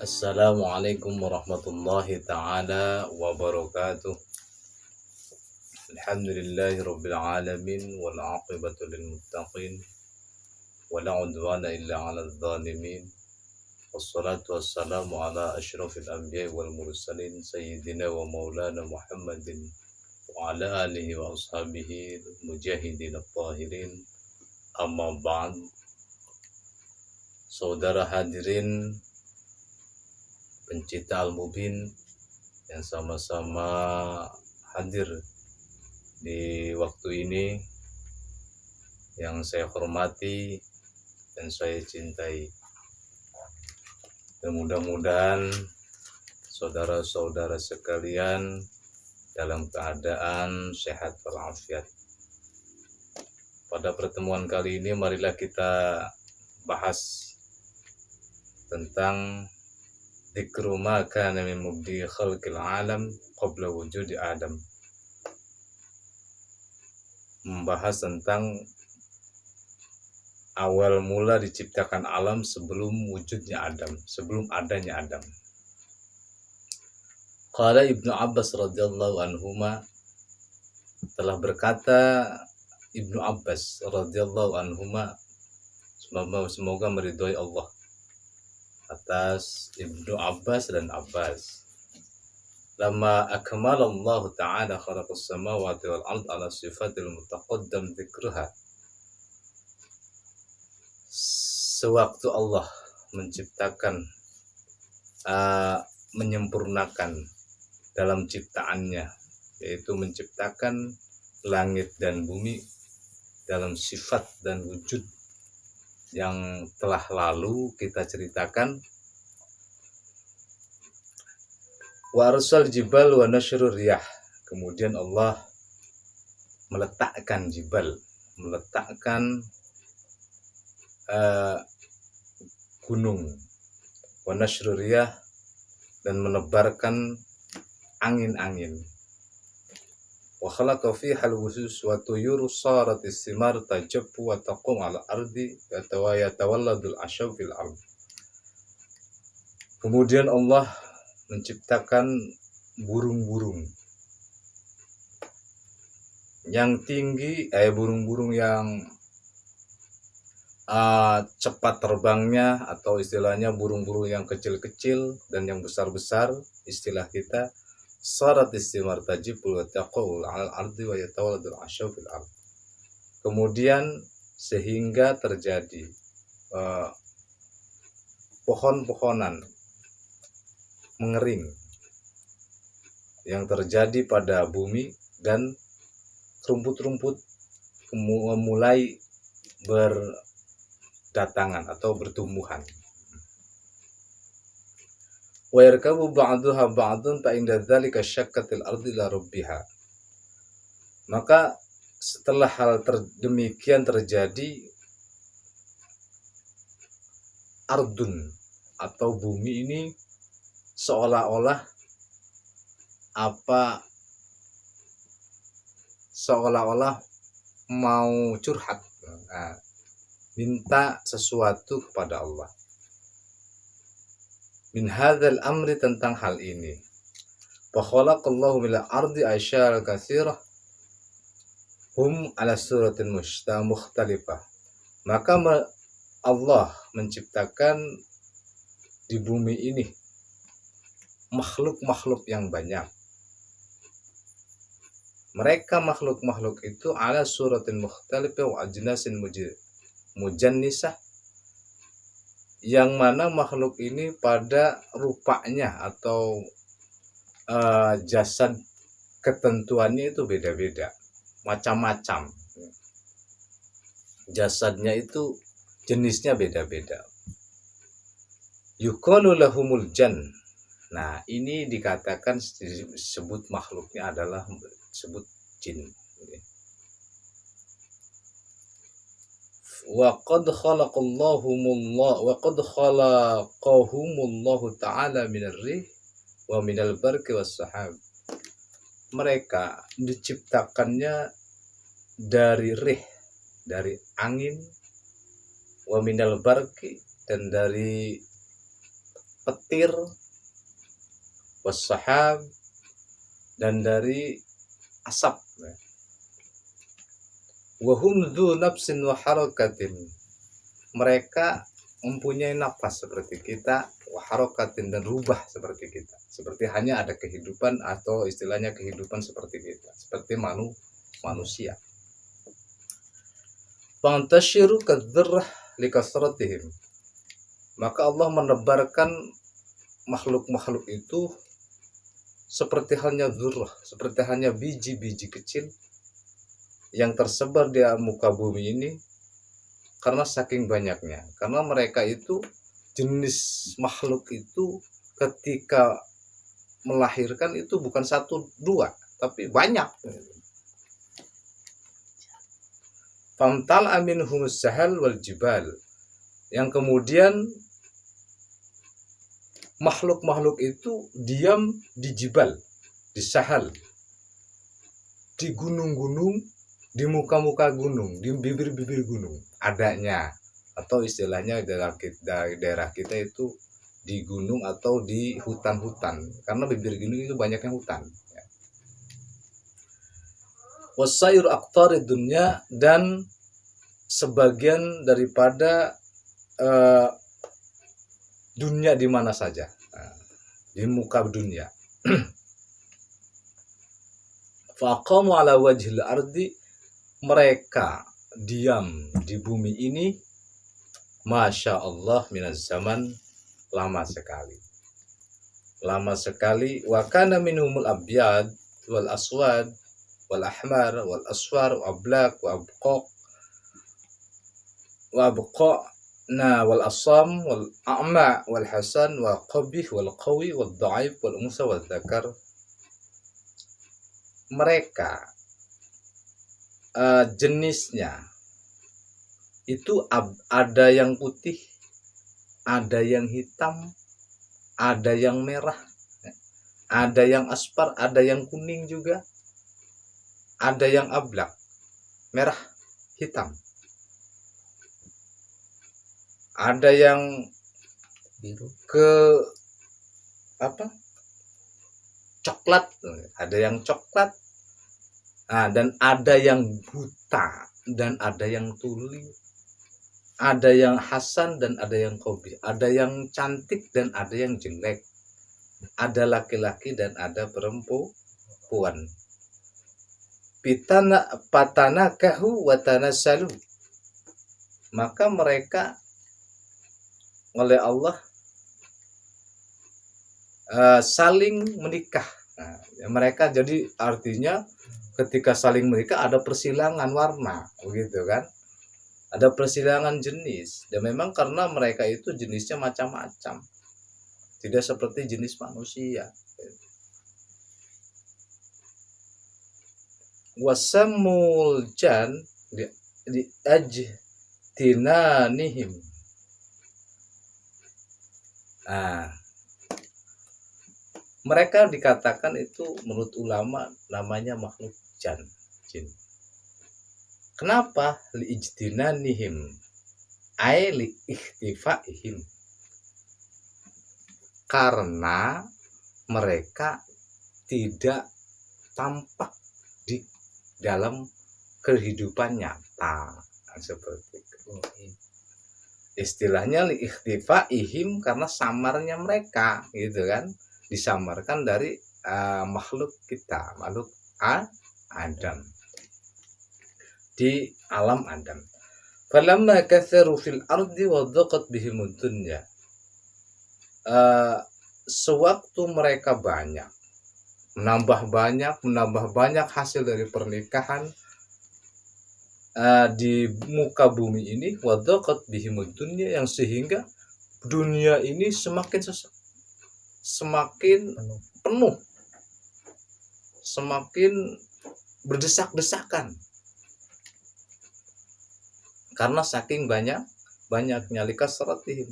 Assalamualaikum warahmatullahi ta'ala wabarakatuh. Alhamdulillahi rabbil alamin wal aqibatu lil muttaqin wala udwana illa 'alal zalimin. Wassalatu wassalamu ala asyrafil anbiya'i wal mursalin sayyidina wa maulana Muhammadin wa ala alihi wa ashabihi mujahidin at-tahirin. Amma ba'd. Saudara hadirin pencinta Al-Mubin yang sama-sama hadir di waktu ini, yang saya hormati dan saya cintai. Dan mudah-mudahan saudara-saudara sekalian dalam keadaan sehat walafiat. Pada pertemuan kali ini marilah kita bahas tentang dzikru ma kana min mubdi khalqil alam qabla wujudi Adam. Membahas tentang awal mula diciptakan alam sebelum wujudnya Adam, sebelum adanya Adam. Qala Ibnu Abbas radhiyallahu anhuma, telah berkata Ibnu Abbas radhiyallahu anhuma, semoga meridhoi Allah atas Ibnu Abbas dan Abbas. Lama akmalallahu ta'ala khalaqas samawati wal ard ala sifatil mutaqaddam dzikruha. Sewaktu Allah menciptakan, menyempurnakan dalam ciptaannya, yaitu menciptakan langit dan bumi dalam sifat dan wujud yang telah lalu kita ceritakan. Wa arsal jibal wa nashrur riyah. Kemudian Allah meletakkan jibal, meletakkan gunung, wa nashrur riyah, dan menebarkan angin-angin. Wa khalaqa fiha al-wusus wa tuyur sarat istimar tajabbu wa taqum ala ardi wa yatawalladul ashab fil ard. Kemudian Allah menciptakan burung-burung yang tinggi, burung-burung yang cepat terbangnya, atau istilahnya burung-burung yang kecil-kecil dan yang besar-besar, istilah kita sarat istimar tajibul wa taqul al ardi wa yatawaladul ashab fil ard. Kemudian sehingga terjadi pohon-pohonan mengering yang terjadi pada bumi, dan rumput-rumput mulai berdatangan atau bertumbuhan. Wa yarkabu ba'duha ba'dun fa inda dzalika syakkatil ardi la rabbiha. Maka setelah hal demikian terjadi, ardun atau bumi ini seolah-olah mau curhat, minta sesuatu kepada Allah. Min hadzal amri, tentang hal ini. Fa khalaqallahu min al-ardi asyar katsirah hum ala suratin mukhtalifah. Maka Allah menciptakan di bumi ini makhluk-makhluk yang banyak. Mereka makhluk-makhluk itu ala suratin mukhtalifah wa ajnasin mujannisah, yang mana makhluk ini pada rupanya atau jasad ketentuannya itu beda-beda, macam-macam. Jasadnya itu jenisnya beda-beda. Yuqalu lahumul jan. Nah, ini dikatakan, disebut makhluknya adalah disebut jin. Wa qad khalaqahumullahu ta'ala minar rih wa minal barqi was sahab. Mereka diciptakannya dari rih, dari angin, wa minal barqi, dan dari petir, wassahab, dan dari asap. Wahum dzu nafsin wa harakatin. Mereka mempunyai nafas seperti kita, wa harakatin, dan rubah seperti kita. Seperti hanya ada kehidupan atau istilahnya kehidupan seperti kita, seperti manusia. Fantashiru kadzarrah likasratihim. Maka Allah menebarkan makhluk-makhluk itu seperti halnya dzurrah, seperti halnya biji-biji kecil yang tersebar di muka bumi ini karena saking banyaknya. Karena mereka itu jenis makhluk itu ketika melahirkan itu bukan satu dua, tapi banyak. Famtal aminhumus sahal wal jibal. Yang kemudian makhluk-makhluk itu diam di jibal, di sahal, di gunung-gunung, di muka-muka gunung, di bibir-bibir gunung adanya, atau istilahnya daerah kita itu di gunung atau di hutan-hutan, karena bibir gunung itu banyaknya hutan. Wasayur aqtarid dunya, dan sebagian daripada dunia di mana saja, di muka dunia. Faqamu ala wajhil ardi, mereka diam di bumi ini, masya Allah, minaz zaman, lama sekali. Wa kana minhumul abyad wal aswad wal ahmar wal asfar wa ablak wa abqa wal asam wal a'ma wal hasan wa qabih wal qawi wal dhaif wal unsa wal dzakar. Mereka jenisnya itu ada yang putih, ada yang hitam, ada yang merah, ada yang aspar, ada yang kuning juga, ada yang ablak, merah, hitam, ada yang biru coklat, ada yang coklat, dan ada yang buta, dan ada yang tuli, ada yang hasan dan ada yang qabih, ada yang cantik dan ada yang jelek, ada laki-laki dan ada perempuan. Patanakahu wa tanassalu, maka mereka oleh Allah saling menikah. Mereka jadi artinya ketika saling menikah ada persilangan warna, begitu kan? Ada persilangan jenis, dan memang karena mereka itu jenisnya macam-macam, tidak seperti jenis manusia. Wasamul jan di ajtinanihim. Mereka dikatakan itu menurut ulama namanya makhluk jin. Kenapa? Li ijtinanihim ay li ikhtifaihim, karena mereka tidak tampak di dalam kehidupan nyata, seperti itu. Istilahnya li ikhtifaihim karena samarnya mereka, gitu kan, disamarkan dari makhluk kita, makhluk Adam, di alam Adam. Falamma katharu fil ardi wa dhaqat bihimud dunya, sewaktu mereka menambah banyak hasil dari pernikahan di muka bumi ini, wa dhaqat bihimud dunya, yang sehingga dunia ini semakin sesak, semakin penuh, semakin berdesak-desakan karena saking banyaknya likasratihim.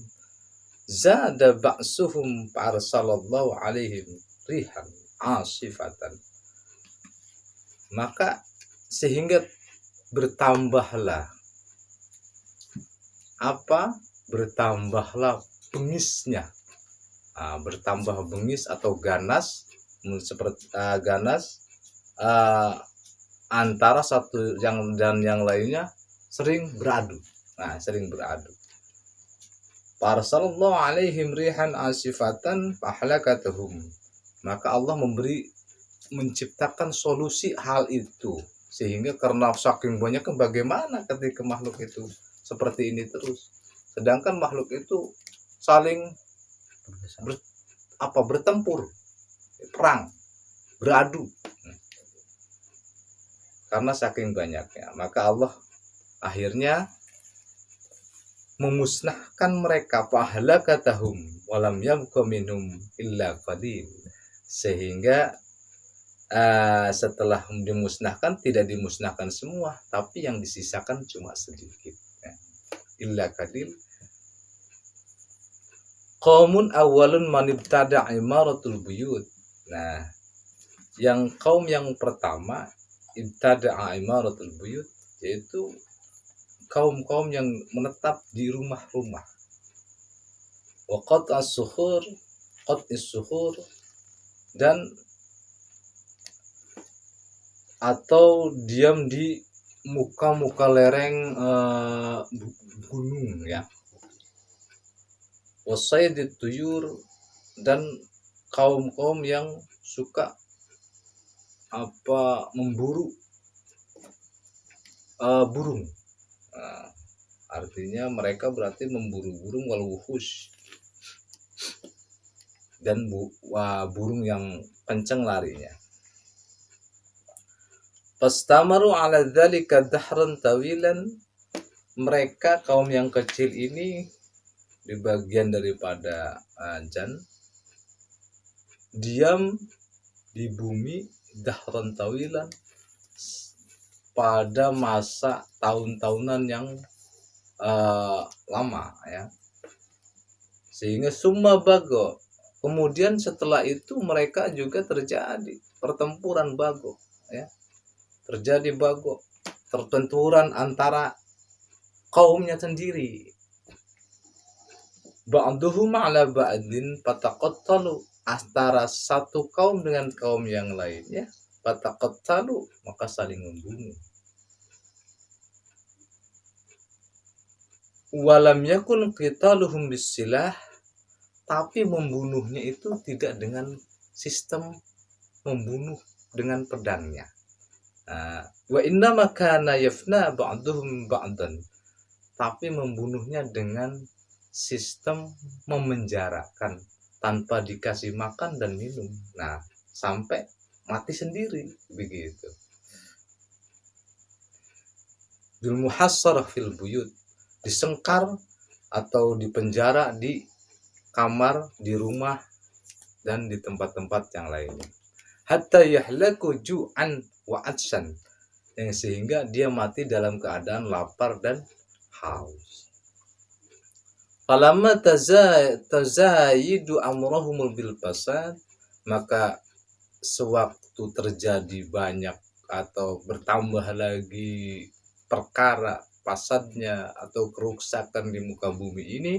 Zada ba'suhum fa'arsalallahu alaihim rihan asifatan, maka sehingga bertambahlah bengisnya bertambah bengis atau ganas, seperti ganas, uh, antara satu yang dan yang lainnya sering beradu. Sering beradu. Farsalallahu alaihim rihan asifatan fahlakatuhum. Maka Allah menciptakan solusi hal itu, sehingga karena saking banyaknya, bagaimana ketika makhluk itu seperti ini terus, sedangkan makhluk itu saling bertempur, perang, beradu, karena saking banyaknya. Maka Allah akhirnya memusnahkan mereka, fahlakatahum walam yabqa minhum illa qalil, sehingga setelah dimusnahkan, tidak dimusnahkan semua, tapi yang disisakan cuma sedikit, illa qalil. Qaumun awalun man ibtada imaratul buyut. Yang kaum yang pertama ibtada imaratul buyut, yaitu kaum-kaum yang menetap di rumah-rumah. Wa qat'is suhur, dan atau diam di muka-muka lereng gunung, ya. Wasaidit tuyur, dan kaum-kaum yang suka memburu burung. Artinya mereka berarti memburu burung wal wuhush, dan burung yang kencang larinya. Fastamaru ala dzalika dahran tawilan. Mereka kaum yang kecil ini di bagian daripada jan, diam di bumi dahran tawilan, pada masa tahun-tahunan yang lama, ya. Sehingga summa bago, kemudian setelah itu mereka juga terjadi pertempuran bago, ya. Terjadi bago, pertempuran antara kaumnya sendiri. Ba'duhum ala ba'din fataqattalu, antara satu kaum dengan kaum yang lainnya, fataqattalu, maka saling membunuh. Walam yakun qitaluhum bisilah, tapi membunuhnya itu tidak dengan sistem membunuh dengan pedangnya. Wa inna makana yafna ba'duhum ba'dan, tapi membunuhnya dengan sistem memenjarakan, tanpa dikasih makan dan minum, sampai mati sendiri, begitu. Bil muhassarah fil buyut, disengkar atau dipenjara di kamar, di rumah, dan di tempat-tempat yang lainnya. Hatta yahlaku ju'an wa atshan, sehingga dia mati dalam keadaan lapar dan haus. Falamma tazayidu amrahumul bil fasad, maka sewaktu terjadi banyak atau bertambah lagi perkara fasadnya atau kerusakan di muka bumi ini,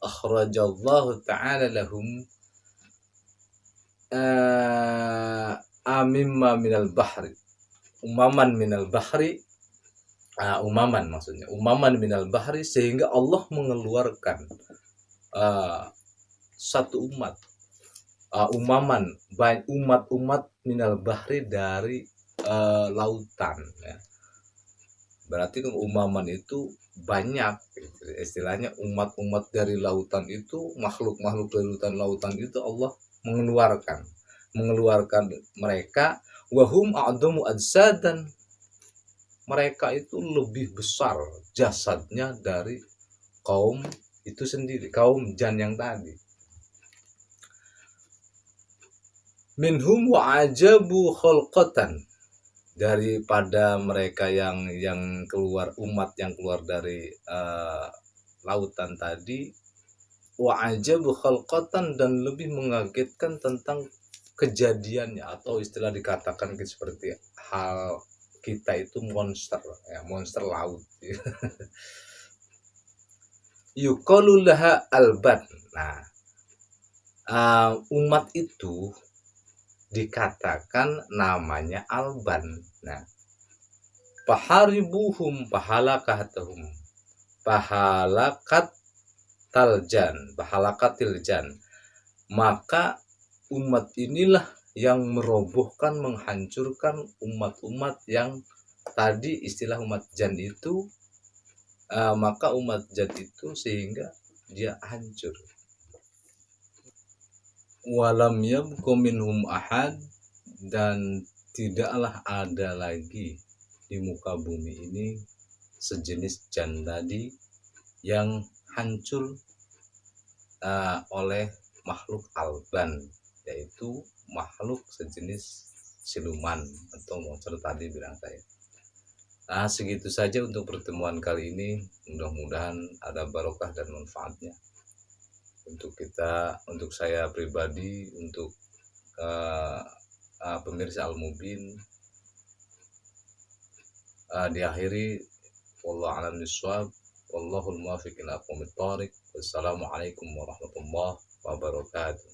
akhrajallahu ta'ala lahum amimma minal bahri, umaman minal bahri, umaman minal bahri, sehingga Allah mengeluarkan satu umat, umat-umat minal bahri, dari lautan, ya. Berarti kan umaman itu banyak, istilahnya umat-umat dari lautan itu, makhluk-makhluk dari lautan itu Allah mengeluarkan mereka. Wahum a'damu ajsadan, mereka itu lebih besar jasadnya dari kaum itu sendiri, kaum jan yang tadi. Minhum wa ajabu khalqatan, daripada mereka yang keluar, umat yang keluar dari lautan tadi, wa ajabu khalqatan, dan lebih mengagetkan tentang kejadiannya, atau istilah dikatakan seperti hal kita itu monster, ya, monster laut. Yuqalu laha albat. Umat itu dikatakan namanya Alban. Nah, faharibuhum pahalakatahum pahalakat pahalakatiljan, maka umat inilah yang merobohkan, menghancurkan umat-umat yang tadi istilah umat jan itu, maka umat jan itu sehingga dia hancur. Walam yabqa minhum ahad, dan tidaklah ada lagi di muka bumi ini sejenis jan tadi yang hancur oleh makhluk alban, yaitu makhluk sejenis siluman atau monster tadi bilang saya. Nah, segitu saja untuk pertemuan kali ini. Mudah-mudahan ada barokah dan manfaatnya untuk kita, untuk saya pribadi, untuk pemirsa Al-Mubin. Diakhiri wallahu a'lam bishawab, wallahul muwaffiq ila aqwamit thoriq. Wassalamualaikum warahmatullahi wabarakatuh.